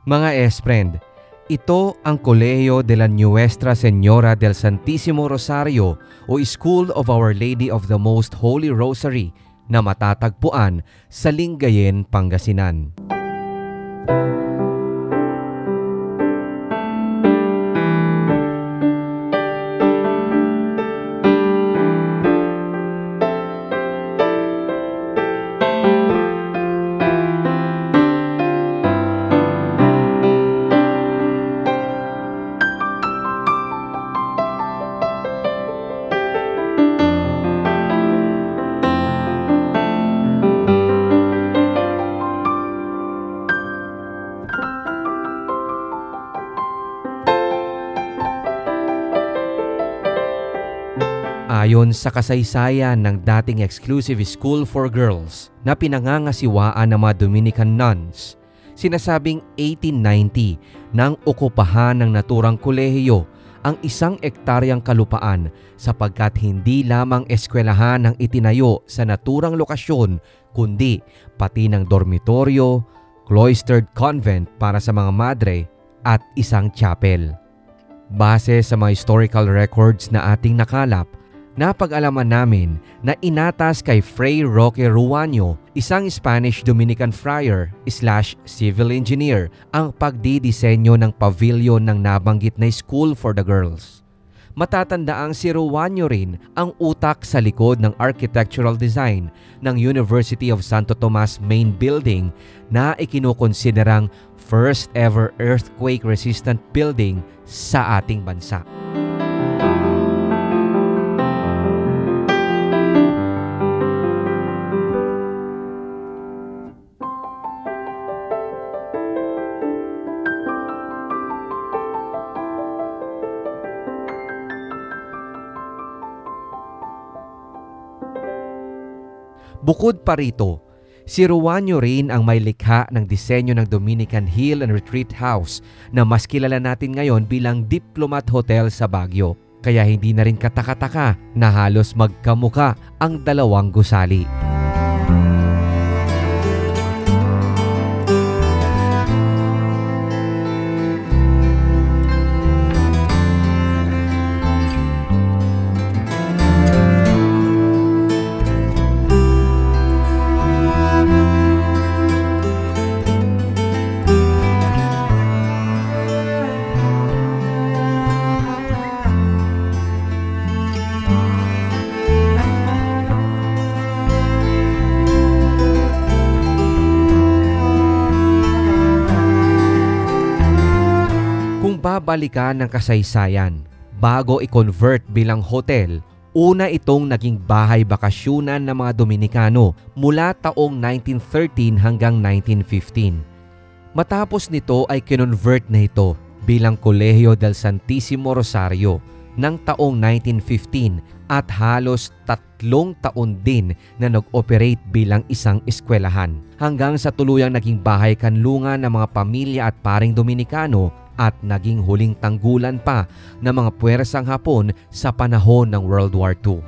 Mga S-friend, ito ang Colegio de la Nuestra Señora del Santísimo Rosario o School of Our Lady of the Most Holy Rosary na matatagpuan sa Lingayen, Pangasinan. Ayon sa kasaysayan ng dating exclusive school for girls na pinangangasiwaan ng mga Dominican nuns, sinasabing 1890 nang okupahan ng naturang kolehiyo ang 1 ektaryang kalupaan sapagkat hindi lamang eskwelahan ang itinayo sa naturang lokasyon kundi pati ng dormitoryo, cloistered convent para sa mga madre at isang chapel. Base sa mga historical records na ating nakalap, napag-alaman namin na inatas kay Fray Roque Ruano, isang Spanish Dominican friar / civil engineer, ang pagdidisenyo ng pavilion ng nabanggit na school for the girls. Matatandaang si Ruano rin ang utak sa likod ng architectural design ng University of Santo Tomas main building na ikinukonsiderang first ever earthquake-resistant building sa ating bansa. Bukod pa rito, si Ruano rin ang may likha ng disenyo ng Dominican Hill and Retreat House na mas kilala natin ngayon bilang Diplomat Hotel sa Baguio. Kaya hindi na rin kataka-taka na halos magkamuka ang dalawang gusali. Babalikan ng kasaysayan, bago i-convert bilang hotel, una itong naging bahay bakasyunan ng mga Dominikano mula taong 1913 hanggang 1915. Matapos nito ay kinonvert na ito bilang Colegio del Santísimo Rosario ng taong 1915 at halos 3 taon din na nag-operate bilang isang eskwelahan hanggang sa tuluyang naging bahay kanlungan ng mga pamilya at paring Dominikano at naging huling tanggulan pa ng mga puwersang Hapon sa panahon ng World War II.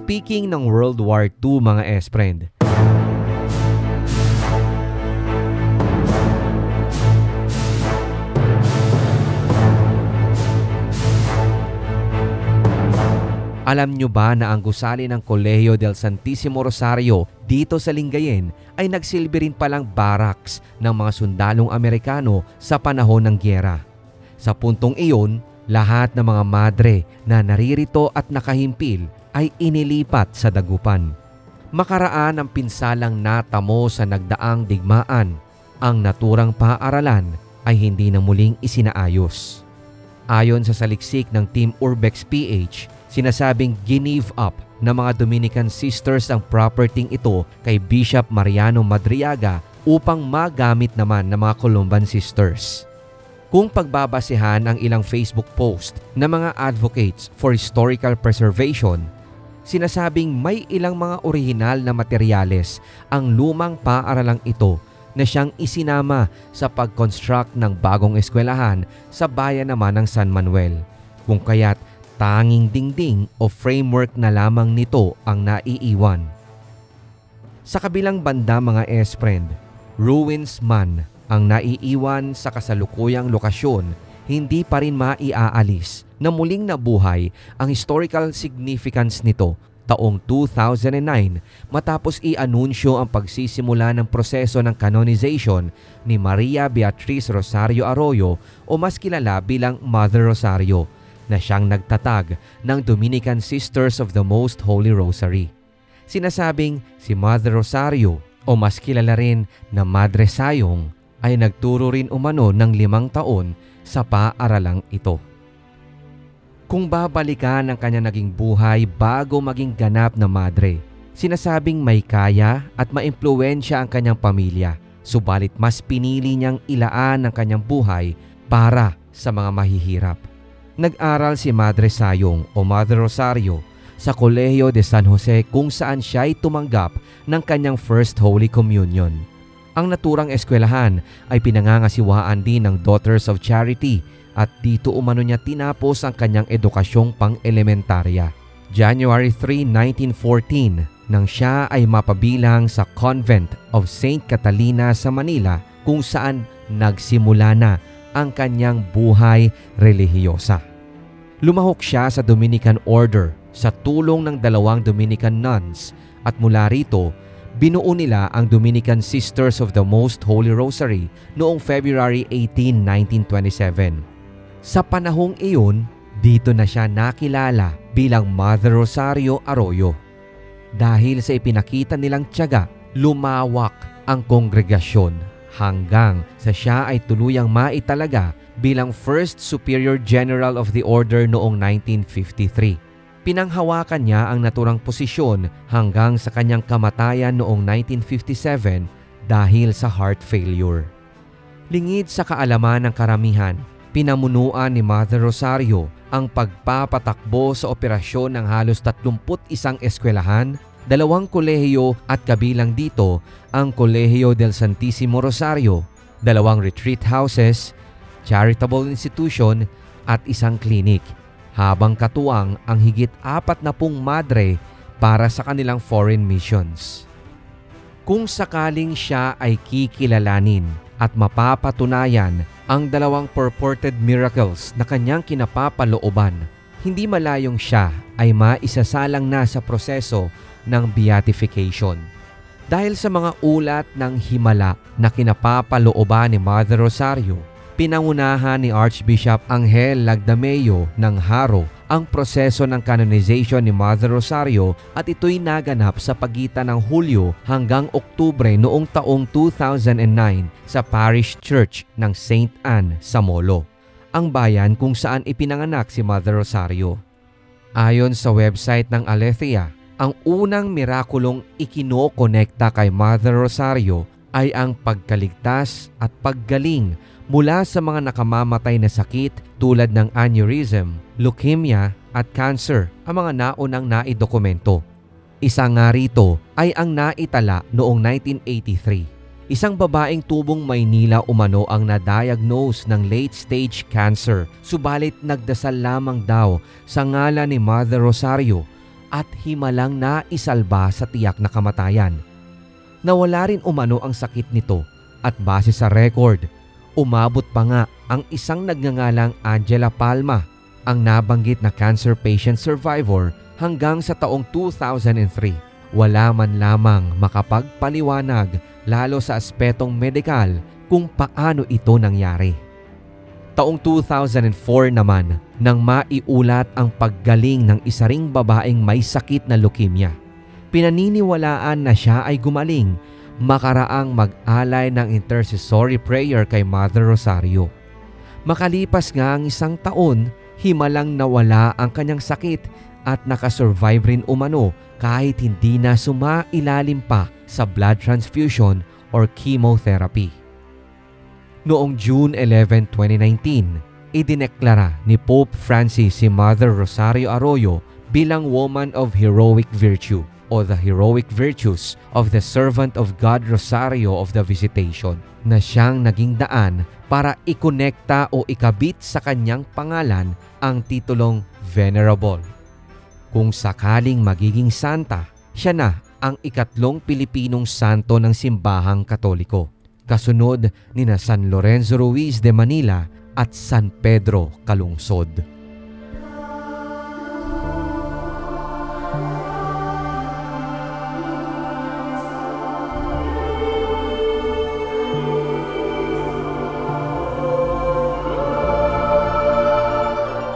Speaking ng World War II, mga S-friend, Alam nyo ba na ang gusali ng Colegio del Santísimo Rosario dito sa Lingayen ay nagsilbi rin palang barracks ng mga sundalong Amerikano sa panahon ng gyera? Sa puntong iyon, lahat ng mga madre na naririto at nakahimpil ay inilipat sa dagupan. Makaraan ang pinsalang natamo sa nagdaang digmaan, ang naturang paaralan ay hindi na muling isinaayos. Ayon sa saliksik ng Team Urbex PH, sinasabing give up ng mga Dominican sisters ang property ito kay Bishop Mariano Madriaga upang magamit naman ng mga Columban sisters. Kung pagbabasehan ang ilang Facebook post ng mga advocates for historical preservation, sinasabing may ilang mga orihinal na materyales ang lumang paaralang ito na siyang isinama sa pag-construct ng bagong eskwelahan sa bayan naman ng San Manuel, kung kaya't tanging dingding o framework na lamang nito ang naiiwan. Sa kabilang banda mga S-friend, ruins man ang naiiwan sa kasalukuyang lokasyon, hindi pa rin maiaalis na muling nabuhay ang historical significance nito taong 2009 matapos i-anunsyo ang pagsisimula ng proseso ng canonization ni Maria Beatriz Rosario Arroyo o mas kilala bilang Mother Rosario, na siyang nagtatag ng Dominican Sisters of the Most Holy Rosary. Sinasabing si Mother Rosario o mas kilala rin na Madre Sayong ay nagturo rin umano ng 5 taon sa paaralang ito. Kung babalikan ang kanya naging buhay bago maging ganap na madre, sinasabing may kaya at maimpluwensya ang kanyang pamilya, subalit mas pinili niyang ilaan ang kanyang buhay para sa mga mahihirap. Nag-aral si Madre Sayong o Mother Rosario sa Colegio de San Jose kung saan siya ay tumanggap ng kanyang First Holy Communion. Ang naturang eskwelahan ay pinangangasiwaan din ng Daughters of Charity at dito umano niya tinapos ang kanyang edukasyong pang-elementarya. January 3, 1914 nang siya ay mapabilang sa Convent of St. Catalina sa Manila kung saan nagsimula na ang kanyang buhay relihiyosa. Lumahok siya sa Dominican Order sa tulong ng 2 Dominican nuns at mula rito, binuo nila ang Dominican Sisters of the Most Holy Rosary noong February 18, 1927. Sa panahong iyon, dito na siya nakilala bilang Mother Rosario Arroyo. Dahil sa ipinakita nilang tiyaga, lumawak ang kongregasyon hanggang sa siya ay tuluyang maitalaga bilang First Superior General of the Order noong 1953. Pinanghawakan niya ang naturang posisyon hanggang sa kanyang kamatayan noong 1957 dahil sa heart failure. Lingid sa kaalaman ng karamihan, pinamunuan ni Mother Rosario ang pagpapatakbo sa operasyon ng halos 31 eskwelahan, 2 kolehiyo at kabilang dito ang Colegio del Santísimo Rosario, 2 retreat houses, charitable institution at 1 clinic, habang katuwang ang higit 40 madre para sa kanilang foreign missions. Kung sakaling siya ay kikilalanin at mapapatunayan ang 2 purported miracles na kanyang kinapapalooban, hindi malayong siya ay maisasalang na sa proseso ng beatification. Dahil sa mga ulat ng himala na kinapapalooban ni Mother Rosario, pinangunahan ni Archbishop Angel Lagdameo ng Haro ang proseso ng canonization ni Mother Rosario at ito'y naganap sa pagitan ng Hulyo hanggang Oktubre noong taong 2009 sa Parish Church ng St. Anne sa Molo, ang bayan kung saan ipinanganak si Mother Rosario. Ayon sa website ng Aletheia, ang unang mirakulong ikinokonekta kay Mother Rosario ay ang pagkaligtas at paggaling mula sa mga nakamamatay na sakit tulad ng aneurysm, leukemia at cancer, ang mga naunang naidokumento. Isa nga rito ay ang naitala noong 1983. Isang babaeng tubong Maynila umano ang na-diagnose ng late-stage cancer, subalit nagdasal lamang daw sa ngalan ni Mother Rosario at himalang naisalba sa tiyak na kamatayan. Nawala rin umano ang sakit nito at base sa record, umabot pa nga ang isang nagngangalang Angela Palma ang nabanggit na cancer patient survivor hanggang sa taong 2003. Wala man lamang makapagpaliwanag lalo sa aspetong medikal kung paano ito nangyari. Taong 2004 naman nang maiulat ang paggaling ng isa ring babaeng may sakit na leukemia. Pinaniniwalaan na siya ay gumaling makaraang mag-alay ng intercessory prayer kay Mother Rosario. Makalipas nga ang 1 taon, himalang nawala ang kanyang sakit at nakasurvive rin umano kahit hindi na sumailalim pa sa blood transfusion or chemotherapy. Noong June 11, 2019, idineklara ni Pope Francis si Mother Rosario Arroyo bilang Woman of Heroic Virtue o the Heroic Virtues of the Servant of God Rosario of the Visitation na siyang naging daan para ikonekta o ikabit sa kanyang pangalan ang titulong Venerable. Kung sakaling magiging santa, siya na ang ikatlong Pilipinong santo ng simbahang Katoliko, kasunod ni na San Lorenzo Ruiz de Manila at San Pedro Calungsod.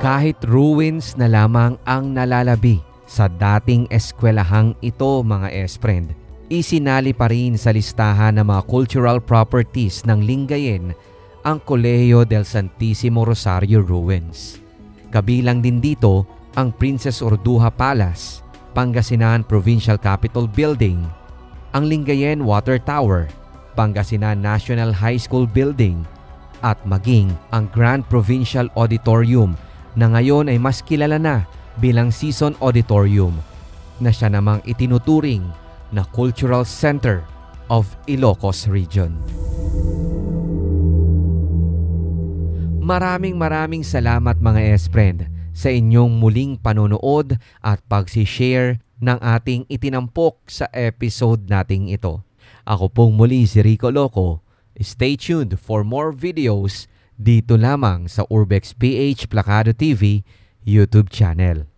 Kahit ruins na lamang ang nalalabi sa dating eskwelahang ito mga esprend, isinali pa rin sa listahan ng mga cultural properties ng Lingayen ang Colegio del Santissimo Rosario Ruins. Kabilang din dito ang Princess Orduha Palace, Pangasinan Provincial Capitol Building, ang Lingayen Water Tower, Pangasinan National High School Building, at maging ang Grand Provincial Auditorium na ngayon ay mas kilala na bilang Season Auditorium na siya namang itinuturing na Cultural Center of Ilocos Region. Maraming salamat mga esprend sa inyong muling panonood at pag-share ng ating itinampok sa episode nating ito. Ako pong muli si Rico Loco. Stay tuned for more videos dito lamang sa Urbex PH Placado TV YouTube channel.